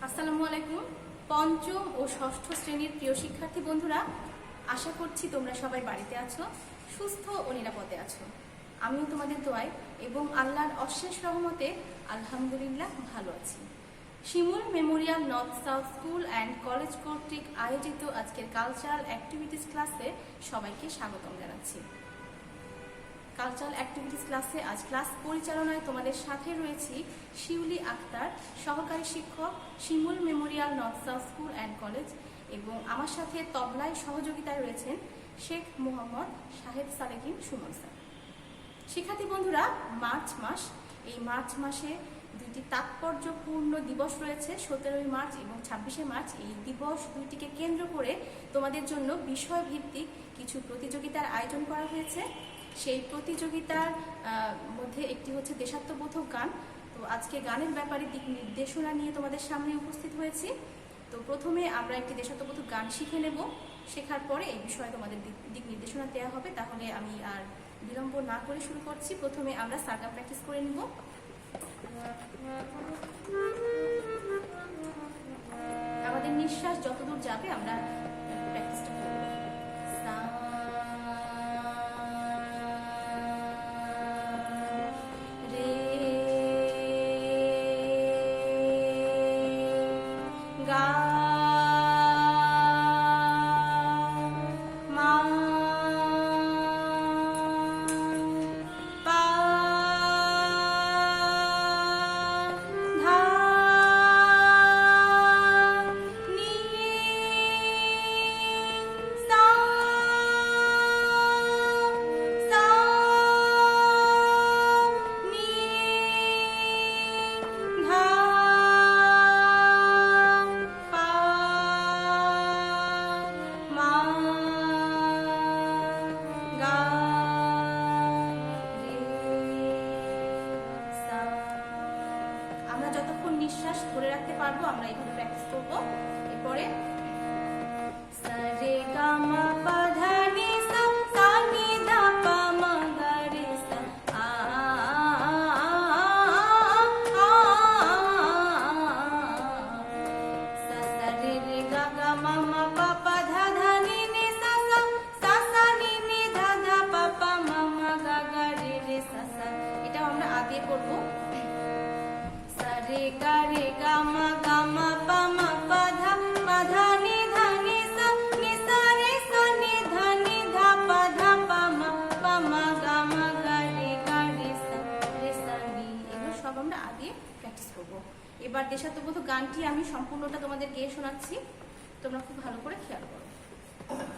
আসসালামু আলাইকুম। পঞ্চম ও ষষ্ঠ শ্রেণীর প্রিয় শিক্ষার্থী বন্ধুরা, আশা করছি তোমরা সবাই বাড়িতে আছো, সুস্থ ও নিরাপদে আছো। আমিও তোমাদের দোয়ায় এবং আল্লাহর অশেষ রহমতে আলহামদুলিল্লাহ ভালো আছি। Shimul memorial north south school and college কর্তৃক আয়োজিত আজকের কালচারাল অ্যাক্টিভিটিস ক্লাসে সবাইকে স্বাগতম জানাচ্ছি। কালচারাল অ্যাক্টিভিটিস ক্লাসে আজ ক্লাস পরিচালনায় তোমাদের সাথে রয়েছি শিউলি আক্তার, সহকারী শিক্ষক, Shimul memorial north south school and college, এবং আমার সাথে তবলায় সহযোগিতায় রয়েছেন শেখ মোহাম্মদ শাহেদ সালেকিন সুমন স্যার। শিক্ষার্থী বন্ধুরা, মার্চ মাস, এই মার্চ মাসে দুইটি তাৎপর্যপূর্ণ দিবস রয়েছে, 17 মার্চ এবং 26 মার্চ। এই দিবস দুইটিকে কেন্দ্র করে তোমাদের জন্য বিষয়ভিত্তিক কিছু প্রতিযোগিতার আয়োজন করা হয়েছে। সেই প্রতিযোগিতার মধ্যে একটি হচ্ছে দেশাত্মবোধক গান। তো আজকে গানের ব্যাপারে দিক নির্দেশনা নিয়ে তোমাদের সামনে উপস্থিত হয়েছি। তো প্রথমে আমরা একটি দেশাত্মবোধক গান শিখে নেব, শেখার পরে এই বিষয়ে তোমাদের দিক নির্দেশনা দেওয়া হবে। তাহলে আমি আর বিলম্ব না করে শুরু করছি। প্রথমে আমরা সারগা প্র্যাকটিস করে নিব। আমাদের নিঃশ্বাস যতদূর যাবে আমরা প্র্যাকটিসটা করব। যতক্ষণ নিঃশ্বাস ধরে রাখতে পারবো আমরা এইভাবে প্র্যাকটিস করবো। এরপরে সারে গা মা পা ধা নি সা, সা নি ধা পা মা গা রে সা, আ সা সা রে রে গা গা মা মা পা পা ধা ধা নি নি সা সা, সা সা নি নি ধা ধা পা পা মা মা গা গা রে রে সা সা। এটাও আমরা আ দিয়ে করবো। রে গা মা পা মা পা ধা নি ধা নি সা রে সা নি ধা পা মা গা রে সা নি। এগুলো সব আমরা আগে প্র্যাকটিস করব। এবার দেশাত্মবোধক গানটি আমি সম্পূর্ণটা তোমাদের গেয়ে শোনাচ্ছি, তোমরা খুব ভালো করে খেয়াল করো। আমার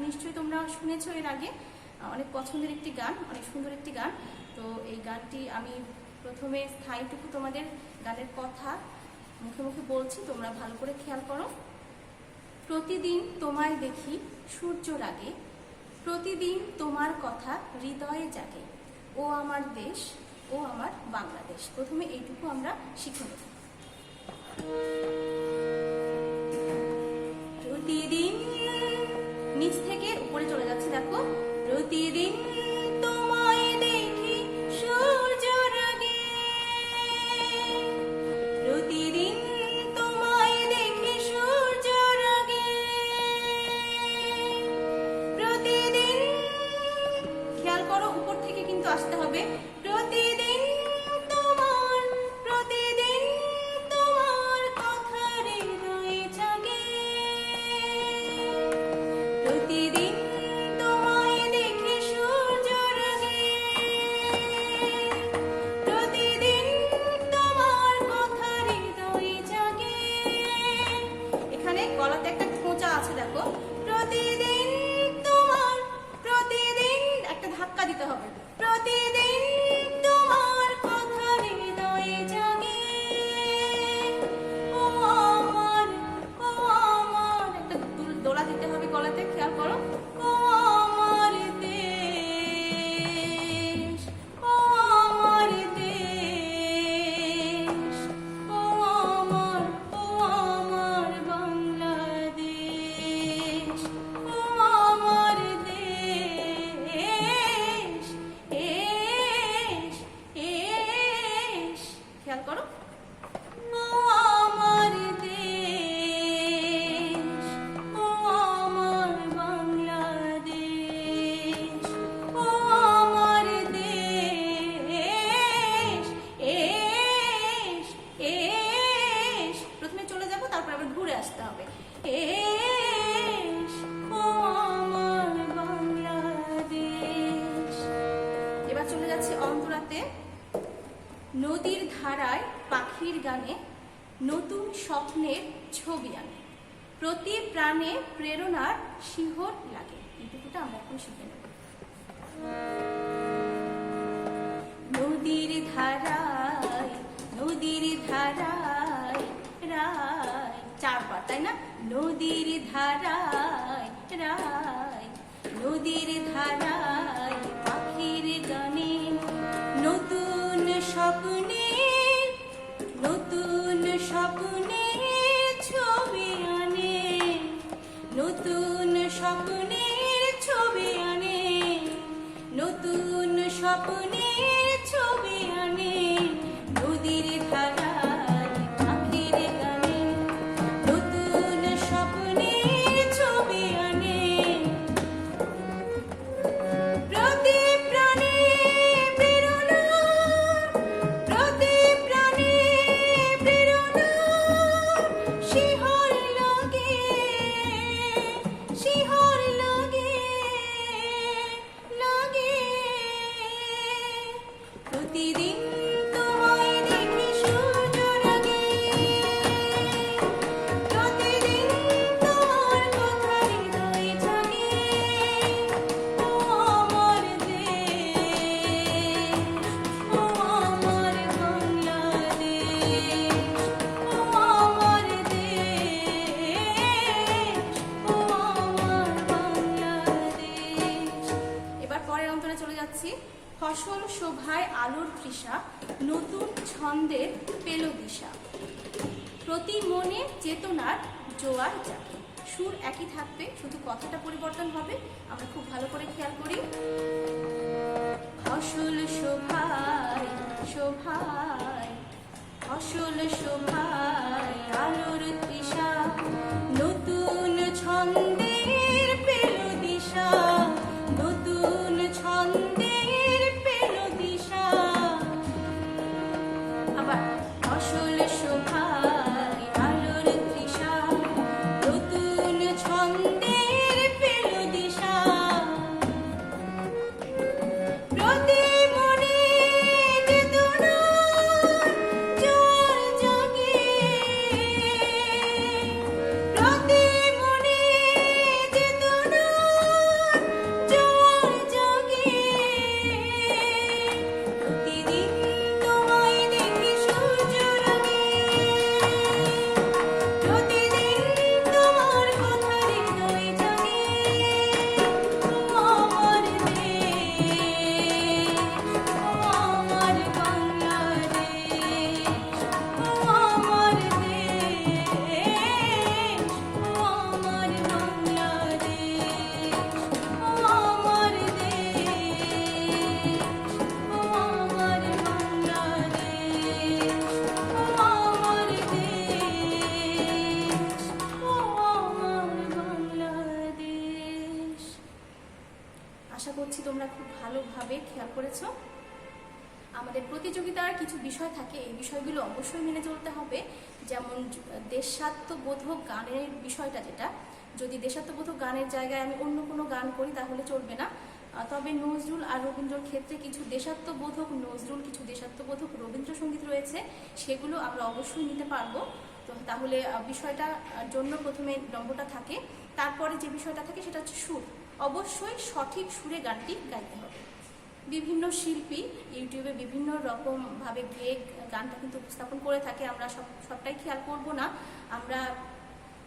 নিশ্চয়ই তোমরা শুনেছো এর আগে, অনেক পছন্দের একটি গান, অনেক সুন্দর একটি গান। তো এই গানটি আমি প্রথমে স্থায়ীটুকু তোমাদের গানের কথা মুখে মুখে বলছি, তোমরা ভালো করে খেয়াল করো। প্রতিদিন তোমায় দেখি সূর্যর আগে, প্রতিদিন তোমার কথা হৃদয়ে জাগে, ও আমার দেশ, ও আমার বাংলাদেশ। প্রথমে এইটুকু আমরা শিখে নেব। প্রতিদিন, নিচ থেকে উপরে চলে যাচ্ছে, দেখো। প্রতিদিন তোমায় দেখি সূর্যর আগে, প্রতিদিন তোমায় দেখি সূর্যর আগে, প্রতিদিন, খেয়াল করো উপর থেকে কিন্তু আসতে হবে। প্রতিদিন তোমার, প্রতিদিন তোমার কথা হৃদয়ে জাগে, প্রতিদিন তোমায় দেখি সূর্যর আগে, প্রতিদিন তোমার কথা হৃদয়ে জাগে। এখানে গলাতে একটা খোঁচা আছে, দেখো। প্রতিদিন তোমার, প্রতিদিন একটা ধাক্কা দিতে হবে। প্রতিদিন তোমার কথা হৃদয়ে জাগে, ও আমার, ও আমার, একটা দোলা দিতে হবে গলাতে, খেয়াল করো। ও আমার দেশ, ও আমার দেশ, ও আমার, ও আমার বাংলাদেশ, ও আমার দেশ, এস, এস, খেয়াল করো। ও আমার দেশ, ও আমার বাংলাদেশ, ও আমার দেশ, এস, এস। প্রথমে চলে যাবো, তারপর আবার ঘুরে আসতে হবে। এস, ও আমার বাংলাদেশ। এবার চলে যাচ্ছে অন্তরাতে। নদীর ধারায় পাখির গানে নতুন স্বপ্নের ছবি আনে, প্রতি প্রাণে প্রেরণার শিহর লাগে। এইটুকুটা আমরা এখন শিখে নেব। নদীর ধারায়, নদীর ধারায় রায়, চারবার, তাই না? নদীর ধারায় রায়, নদীর ধারায় পাখির গানে নতুন স্বপ্নের, নতুন স্বপ্নের ছবি আনে, নতুন স্বপ্নের ছবি আনে, নতুন স্বপ্নের ছবি আনে। নদীর ধারায় পাখির গানে নতুন স্বপ্নের ছবি আনে, প্রতি প্রাণে প্রেরণা, প্রতি প্রাণে প্রেরণা, শিহর লাগে, শিহর লাগে, লাগে। প্রতিদিন তোমায় দেখি সূর্যর আগে, প্রতিদিন তোমার কথা হৃদয়ে জাগে, ও আমার দেশ, ও আমার বাংলাদেশ, ও আমার দেশ, ও আমার বাংলাদেশ। এবার পরের অন্তরে চলে যাচ্ছি। ফসল শোভায় আলোর তৃষা, নতুন ছন্দের পেল দিশা, প্রতি মনে চেতনার জোয়ার জাগে। সুর একই থাকবে, শুধু কথাটা পরিবর্তন হবে। আমরা খুব ভালো করে খেয়াল করি। ফসল শোভায়, শোভায়, ফসল শোভায় আলোর তৃষা, নতুন ছন্দের পেল দিশা, নতুন ছন্দের পেল দিশা। আবার ফসল শোভায় আলোর তৃষা, নতুন ছন্দের পেল দিশা, প্রতি মনে চেতনার জোয়ার জাগে, খেয়াল করেছো। আমাদের প্রতিযোগিতার কিছু বিষয় থাকে, এই বিষয়গুলো অবশ্যই মেনে চলতে হবে। যেমন দেশাত্মবোধক গানের বিষয়টা, যেটা যদি দেশাত্মবোধক গানের জায়গায় আমি অন্য কোনো গান করি তাহলে চলবে না। তবে নজরুল আর রবীন্দ্রর ক্ষেত্রে কিছু দেশাত্মবোধক নজরুল, কিছু দেশাত্মবোধক রবীন্দ্রসঙ্গীত রয়েছে, সেগুলো আমরা অবশ্যই নিতে পারবো। তো তাহলে বিষয়টার জন্য প্রথমে নম্বরটা থাকে। তারপরে যে বিষয়টা থাকে সেটা হচ্ছে সুর। অবশ্যই সঠিক সুরে গানটি গাইতে হবে। বিভিন্ন শিল্পী ইউটিউবে বিভিন্ন রকমভাবে গেয়ে গানটা কিন্তু উপস্থাপন করে থাকে, আমরা সবটাই খেয়াল করব না। আমরা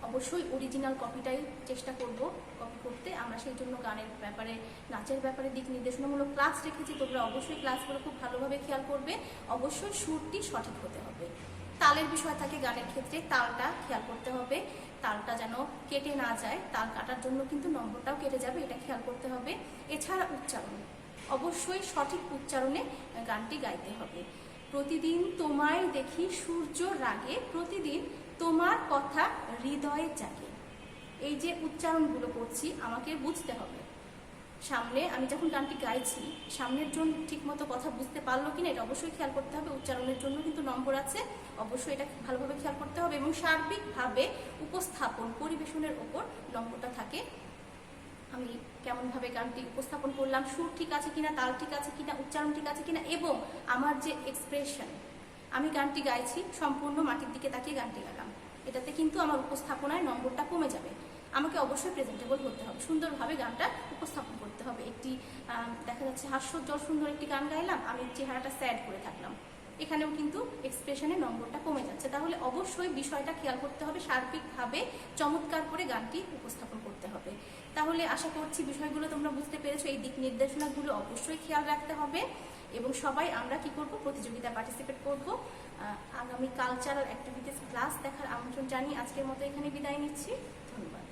অবশ্যই অরিজিনাল কপিটাই চেষ্টা করব কপি করতে। আমরা সেই জন্য গানের ব্যাপারে, নাচের ব্যাপারে দিক নির্দেশনামূলক ক্লাস রেখেছি, তোমরা অবশ্যই ক্লাসগুলো খুব ভালোভাবে খেয়াল করবে। অবশ্যই সুরটি সঠিক হতে হবে। তালের বিষয় থাকে গানের ক্ষেত্রে, তালটা খেয়াল করতে হবে, তালটা যেন কেটে না যায়, তাল কাটার জন্য কিন্তু নম্বরটাও কেটে যাবে, এটা খেয়াল করতে হবে। এছাড়া উচ্চারণ, অবশ্যই সঠিক উচ্চারণে গানটি গাইতে হবে। প্রতিদিন তোমায় দেখি সূর্য রাগে, প্রতিদিন তোমার কথা হৃদয়ে জাগে। এই যে উচ্চারণগুলো করছি আমাকে বুঝতে হবে। সামনে আমি যখন গানটি গাইছি, সামনের জন ঠিকমতো কথা বুঝতে পারলো কিনা এটা অবশ্যই খেয়াল করতে হবে। উচ্চারণের জন্য কিন্তু নম্বর আছে, অবশ্যই এটা ভালোভাবে খেয়াল করতে হবে। এবং সার্বিকভাবে উপস্থাপন, পরিবেশনের ওপর নম্বরটা থাকে। আমি কেমনভাবে গানটি উপস্থাপন করলাম, সুর ঠিক আছে কিনা, তাল ঠিক আছে কিনা, উচ্চারণ ঠিক আছে কিনা, এবং আমার যে এক্সপ্রেশন, আমি গানটি গাইছি সম্পূর্ণ মাটির দিকে তাকিয়ে গানটি গাইলাম, এটাতে কিন্তু আমার উপস্থাপনায় নম্বরটা কমে যাবে। আমাকে অবশ্যই প্রেজেন্টেবল হতে হবে, সুন্দরভাবে গানটা উপস্থাপন করতে হবে। একটি দেখা যাচ্ছে হাস্যোজ্জ্বল সুন্দর একটি গান গাইলাম, আমি চেহারাটা স্যাড করে থাকলাম, এখানেও কিন্তু এক্সপ্রেশনে নম্বরটা কমে যাচ্ছে। তাহলে অবশ্যই বিষয়টা খেয়াল করতে হবে, সার্বিকভাবে চমৎকার করে গানটি উপস্থাপন করতে হবে। তাহলে আশা করছি বিষয়গুলো তোমরা বুঝতে পেরেছো। এই দিক নির্দেশনাগুলো অবশ্যই খেয়াল রাখতে হবে এবং সবাই আমরা কি করব, প্রতিযোগিতায় পার্টিসিপেট করব। আগামী কালচারাল অ্যাক্টিভিটিস ক্লাস দেখার আমন্ত্রণ জানিয়ে আজকের মতো এখানে বিদায় নিচ্ছি। ধন্যবাদ।